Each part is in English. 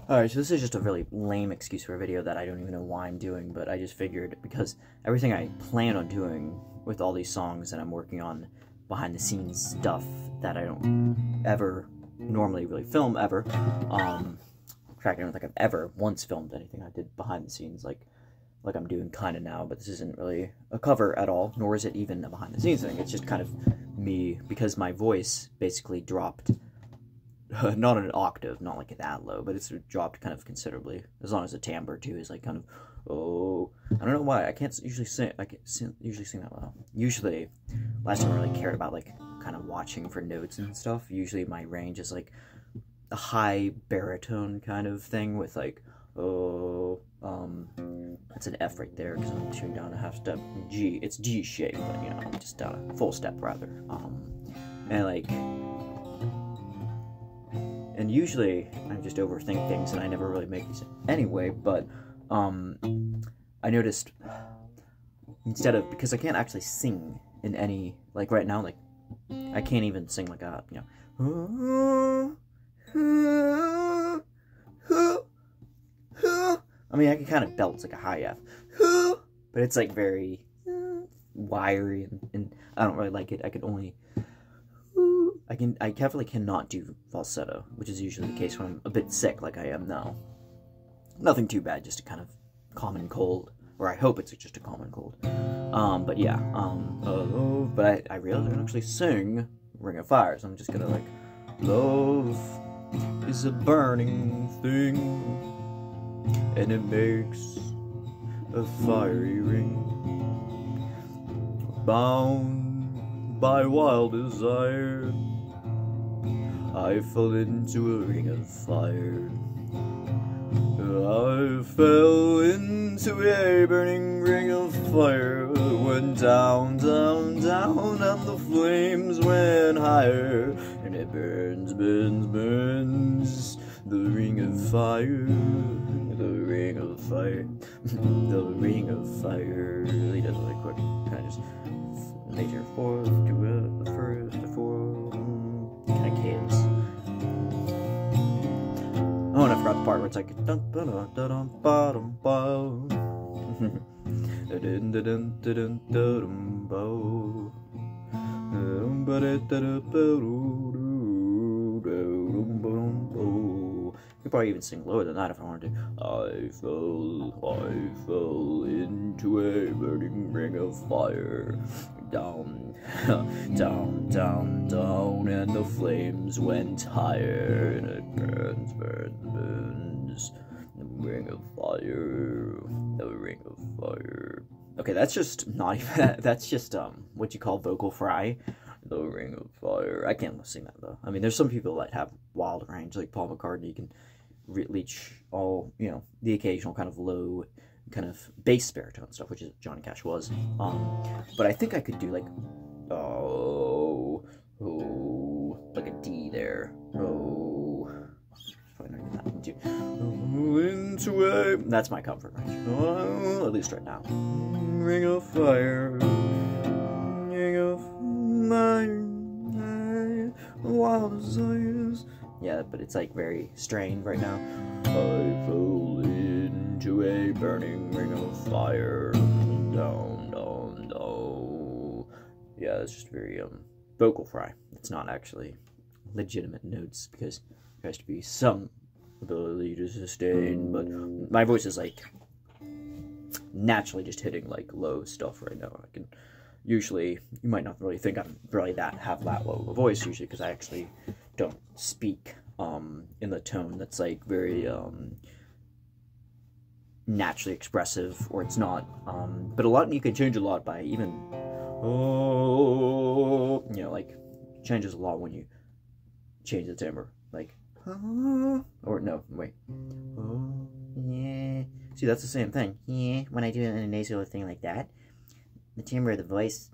Alright, so this is just a really lame excuse for a video that I don't even know why I'm doing, but I just figured because everything I plan on doing with all these songs that I'm working on behind the scenes stuff that I don't ever normally really film ever, in fact, I don't think I've ever once filmed anything I did behind the scenes like I'm doing kind of now, but this isn't really a cover at all, nor is it even a behind the scenes thing. It's just kind of me, because my voice basically dropped. Not an octave, not like that low, but it's dropped kind of considerably. As long as the timbre too is like kind of, oh, I don't know why I can't usually sing. I can't usually sing that loud. Usually, last time I really cared about like kind of watching for notes and stuff. Usually my range is like a high baritone kind of thing with like, oh, that's an F right there because I'm tuned down a half step. G, it's G shape, but you know, I'm just down a full step rather. And like. And usually I just overthink things and I never really make these anyway, but I noticed instead of, because I can't actually sing in any, like right now, like I can't even sing like a, you know, I mean I can kind of belt, it's like a high F, but it's like very wiry and I don't really like it. I could only I definitely cannot do falsetto, which is usually the case when I'm a bit sick like I am now. Nothing too bad, just a kind of common cold, or I hope it's just a common cold. But yeah, but I realized I can actually sing Ring of Fire, so I'm just gonna like, love is a burning thing, and it makes a fiery ring, bound by wild desire. I fell into a ring of fire. I fell into a burning ring of fire. Went down, down, down, and the flames went higher. And it burns, burns, burns. The ring of fire. The ring of fire. The ring of fire. Really does really quick. Kind of just major fourth to a first to fourth. Kind of cadence. Oh, and I forgot the part where it's like dun dun dun dun bottom bow. You could probably even sing lower than that if I wanted to. I fell into a burning ring of fire. Down, down, down, down, and the flames went higher, and it burns, burns, burns. The ring of fire, the ring of fire. Okay, that's just not even, that's just, what you call vocal fry. The ring of fire. I can't sing that though. I mean, there's some people that have wild range, like Paul McCartney can reach all, you know, the occasional kind of low, kind of bass baritone stuff, which is Johnny Cash was. But I think I could do like, oh, like a D there. Oh, probably not even that one too. Into a, that's my comfort range. Oh, at least right now. Ring of fire, ring of fire, wild desires. Yeah, but it's like very strained right now. I fell into a burning ring of fire. Down, down, down. Yeah, it's just very vocal fry. It's not actually legitimate notes because there has to be some ability to sustain. But my voice is like naturally just hitting like low stuff right now. I can usually, you might not really think I'm really have that low of a voice usually because I actually don't speak in the tone that's like very naturally expressive, or it's not, but a lot, you can change a lot by even, oh, you know, like changes a lot when you change the timbre, like, or no, wait, oh, yeah, see, that's the same thing, yeah, when I do it in a nasal thing like that, the timbre of the voice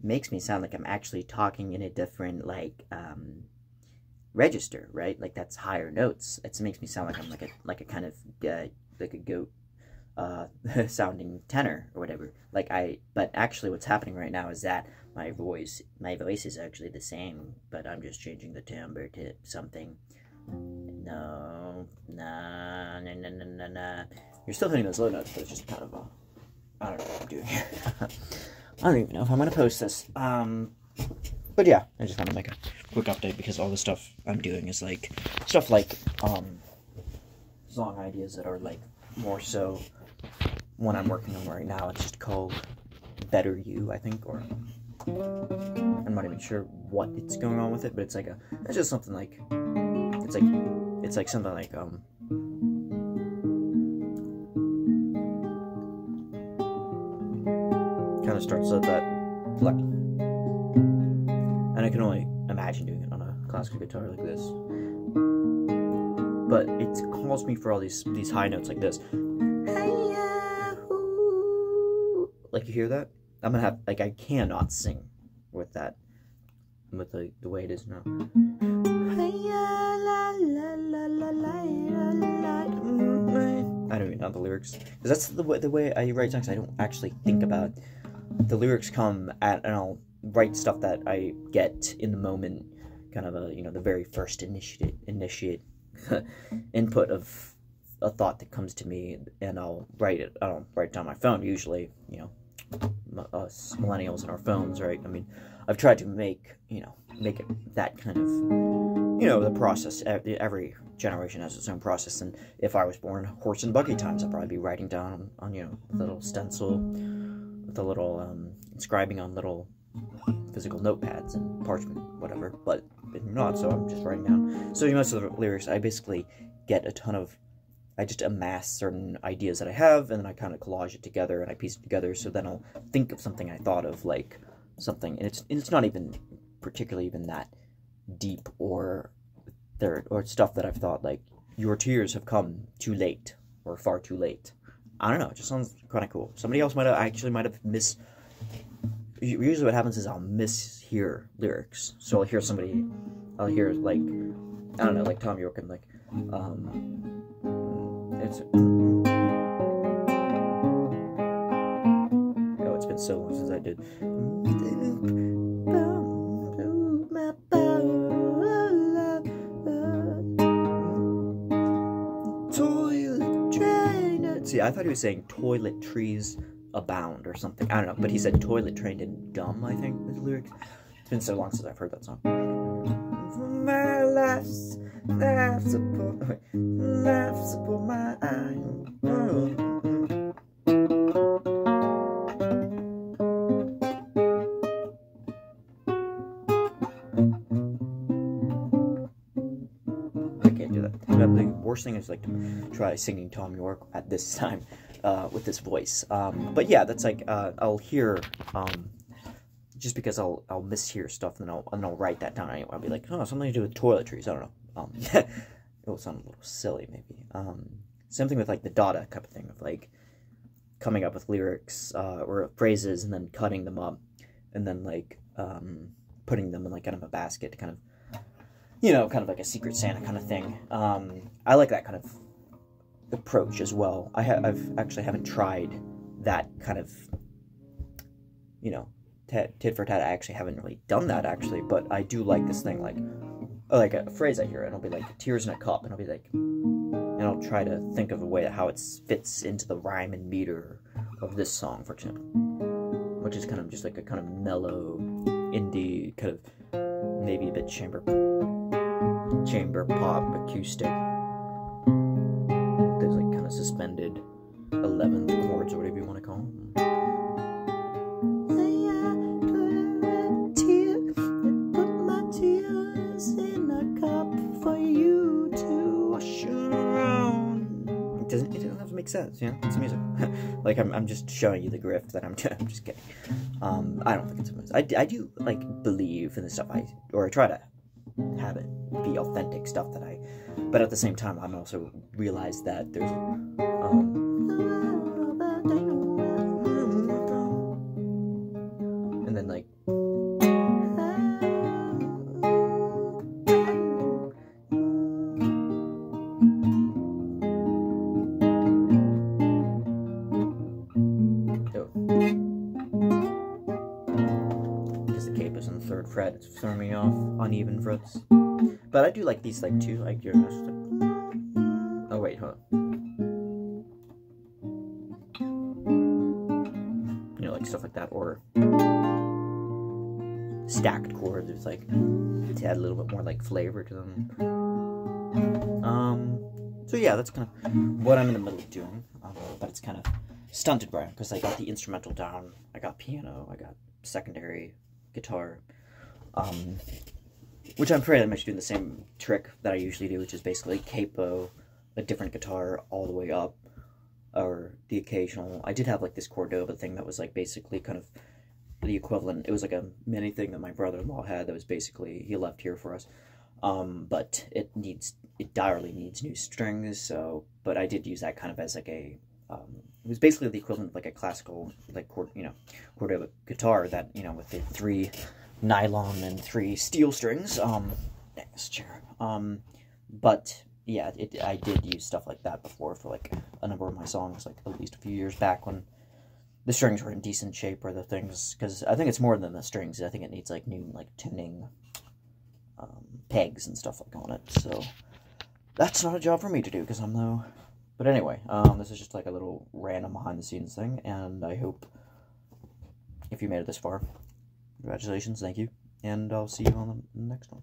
makes me sound like I'm actually talking in a different, like, register, right? Like that's higher notes. It makes me sound like I'm like a kind of like a goat sounding tenor or whatever. But actually what's happening right now is that my voice is actually the same, but I'm just changing the timbre to something. No, and you're still hitting those low notes, but it's just kind of I don't know what I'm doing. I don't even know if I'm gonna post this. But yeah, I just want to make a quick update because all the stuff I'm doing is like stuff like song ideas that are like more so one I'm working on right now. It's just called Better You, I think, or I'm not even sure what it's going on with it, but it's like it's just something like it's like something like kind of starts at that like, and I can only imagine doing it on a classical guitar like this, but it calls me for all these high notes like this. Like, you hear that? I'm gonna have, like, I cannot sing with that, with the way it is now. I don't even know the lyrics, because that's the way I write songs. I don't actually think about the lyrics. Come at, and I'll write stuff that I get in the moment, kind of a, you know, the very first initiate input of a thought that comes to me, and I'll write it. I don't write it down my phone usually, you know. Us millennials and our phones, right? I mean, I've tried to make it that kind of, you know, the process. Every generation has its own process, and if I was born horse and buggy times, I'd probably be writing down on, you know, a little stencil with a little inscribing on little physical notepads and parchment, whatever. But I'm not, so I'm just writing down. So most of the lyrics, I basically get a ton of. I just amass certain ideas that I have, and then I kind of collage it together, and I piece it together, so then I'll think of something I thought of, like, something, and it's not even particularly even that deep, or stuff that I've thought, like, your tears have come too late, or far too late. I don't know, it just sounds kind of cool. Somebody else might have usually what happens is I'll mishear lyrics, so I'll hear, like, I don't know, like Tom York, and, like, it's been so long since I did. Toilet train. See, I thought he was saying toilet trees abound or something. I don't know, but he said toilet trained and dumb, I think, was the lyrics. It's been so long since I've heard that song. My life's support my eye. I can't do that. The worst thing is, like, to try singing Tom York at this time with this voice. But yeah, that's like I'll hear just because I'll mishear stuff, and I'll write that down. I'll be like, oh, something to do with toiletries. I don't know. It will sound a little silly, maybe. Something with, like, the Dada type of thing, of, like, coming up with lyrics or phrases, and then cutting them up, and then, like, putting them in, like, kind of a basket to kind of, you know, kind of like a Secret Santa kind of thing. I like that kind of approach as well. I've actually haven't tried that kind of, you know, tit for tat. I actually haven't really done that, actually, but I do like this thing, like a phrase I hear, and it'll be like tears in a cup, and I'll be like, and I'll try to think of a way how it fits into the rhyme and meter of this song, for example, which is kind of just like a kind of mellow indie, kind of maybe a bit chamber pop acoustic. There's, like, kind of suspended 11th chords, or whatever you want to call them. It doesn't have to make sense, you know? It's music. Like, I'm just showing you the grift that I'm doing. I'm just kidding. I don't think it's music. I do, like, believe in the stuff I try to have it be authentic stuff that but at the same time, I'm also realize that there's, and then, like, fret, it's throwing me off, uneven frets. But I do like these, like, too, like, oh wait, hold on. stuff like that, or stacked chords, it's like to add a little bit more like flavor to them. So yeah, that's kind of what I'm in the middle of doing, but it's kind of stunted right because I got the instrumental down, I got piano, I got secondary guitar, which I'm pretty much doing the same trick that I usually do, which is basically capo a different guitar all the way up, or the occasional, I did have like this Cordova thing that was like basically kind of the equivalent, it was like a mini thing that my brother-in-law had that was basically, he left here for us, but it direly needs new strings, so, but I did use that kind of as like a, it was basically the equivalent of like a classical, like, Cordova guitar that, you know, with the 3 nylon and 3 steel strings, next chair, but, yeah, I did use stuff like that before for, like, a number of my songs, like, at least a few years back when the strings were in decent shape, or the things, because I think it's more than the strings, I think it needs, like, new, like, tuning, pegs and stuff like on it, so that's not a job for me to do, because I'm no, but anyway, this is just, like, a little random behind-the-scenes thing, and I hope, if you made it this far, congratulations, thank you, and I'll see you on the next one.